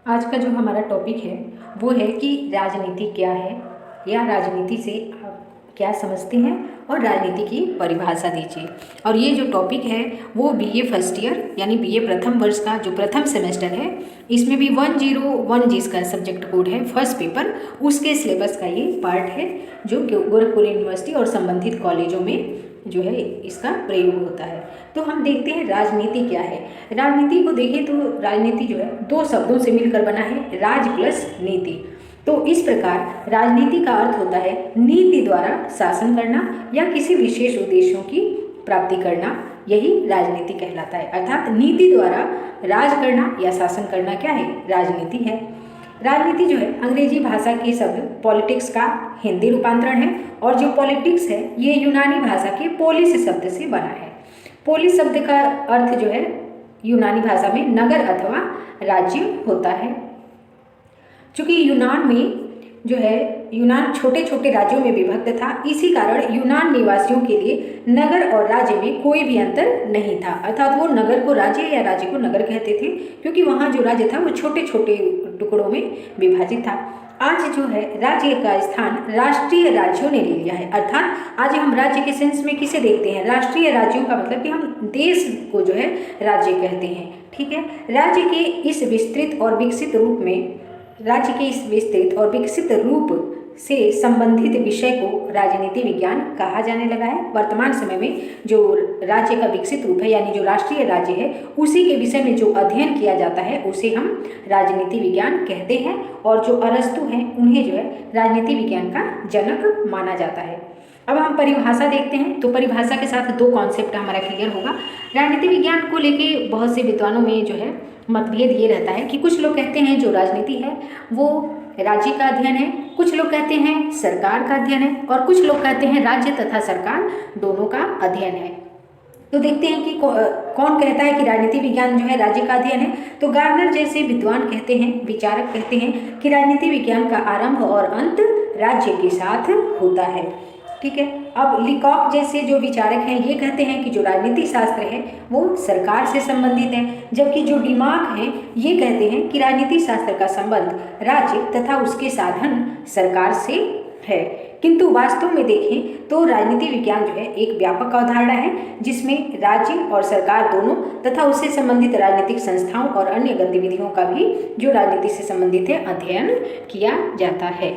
आज का जो हमारा टॉपिक है वो है कि राजनीति क्या है या राजनीति से आप क्या समझते हैं और राजनीति की परिभाषा दीजिए। और ये जो टॉपिक है वो बीए फर्स्ट ईयर यानी बीए प्रथम वर्ष का जो प्रथम सेमेस्टर है, इसमें भी 101 जिसका सब्जेक्ट कोड है फर्स्ट पेपर, उसके सिलेबस का ये पार्ट है जो गोरखपुर यूनिवर्सिटी और संबंधित कॉलेजों में जो है इसका प्रयोग होता है। तो हम देखते हैं राजनीति क्या है। राजनीति को देखें तो राजनीति जो है दो शब्दों से मिलकर बना है, राज प्लस नीति। तो इस प्रकार राजनीति का अर्थ होता है नीति द्वारा शासन करना या किसी विशेष उद्देश्यों की प्राप्ति करना, यही राजनीति कहलाता है। अर्थात नीति द्वारा राज करना या शासन करना क्या है, राजनीति है। राजनीति जो है अंग्रेजी भाषा के शब्द पॉलिटिक्स का हिंदी रूपांतरण है और जो पॉलिटिक्स है ये यूनानी भाषा के पोलिस शब्द से बना है। पोलिस शब्द का अर्थ जो है यूनानी भाषा में नगर अथवा राज्य होता है। चूँकि यूनान में जो है यूनान छोटे छोटे राज्यों में विभक्त था, इसी कारण यूनान निवासियों के लिए नगर और राज्य में कोई भी अंतर नहीं था। अर्थात वो नगर को राज्य या राज्य को नगर कहते थे, क्योंकि वहाँ जो राज्य था वो छोटे छोटे टुकड़ों में विभाजित था। आज जो है राज्य का स्थान राष्ट्रीय राज्यों ने ले लिया है। अर्थात आज हम राज्य के सेंस में किसे देखते हैं, राष्ट्रीय राज्यों का मतलब कि हम देश को जो है राज्य कहते हैं। ठीक है, राज्य के इस विस्तृत और विकसित रूप में से संबंधित विषय को राजनीति विज्ञान कहा जाने लगा है। वर्तमान समय में जो राज्य का विकसित रूप है यानी जो राष्ट्रीय राज्य है उसी के विषय में जो अध्ययन किया जाता है उसे हम राजनीति विज्ञान कहते हैं। और जो अरस्तु हैं उन्हें जो है राजनीति विज्ञान का जनक माना जाता है। अब हम परिभाषा देखते हैं, तो परिभाषा के साथ दो कॉन्सेप्ट हमारा क्लियर होगा। राजनीति विज्ञान को लेके बहुत से विद्वानों में जो है मतभेद ये रहता है कि कुछ लोग कहते हैं जो राजनीति है वो राज्य का अध्ययन है, कुछ लोग कहते हैं सरकार का अध्ययन है और कुछ लोग कहते हैं राज्य तथा सरकार दोनों का अध्ययन है। तो देखते हैं कि कौन कहता है कि राजनीति विज्ञान जो है राज्य का अध्ययन है। तो गार्नर जैसे विद्वान कहते हैं, विचारक कहते हैं कि राजनीति विज्ञान का आरंभ और अंत राज्य के साथ होता है। ठीक है, अब लिकॉक जैसे जो विचारक हैं ये कहते हैं कि जो राजनीति शास्त्र है वो सरकार से संबंधित है, जबकि जो डिमार्क हैं ये कहते हैं कि राजनीति शास्त्र का संबंध राज्य तथा उसके साधन सरकार से है। किंतु वास्तव में देखें तो राजनीति विज्ञान जो है एक व्यापक अवधारणा है जिसमें राज्य और सरकार दोनों तथा उससे संबंधित राजनीतिक संस्थाओं और अन्य गतिविधियों का भी जो राजनीति से संबंधित है अध्ययन किया जाता है।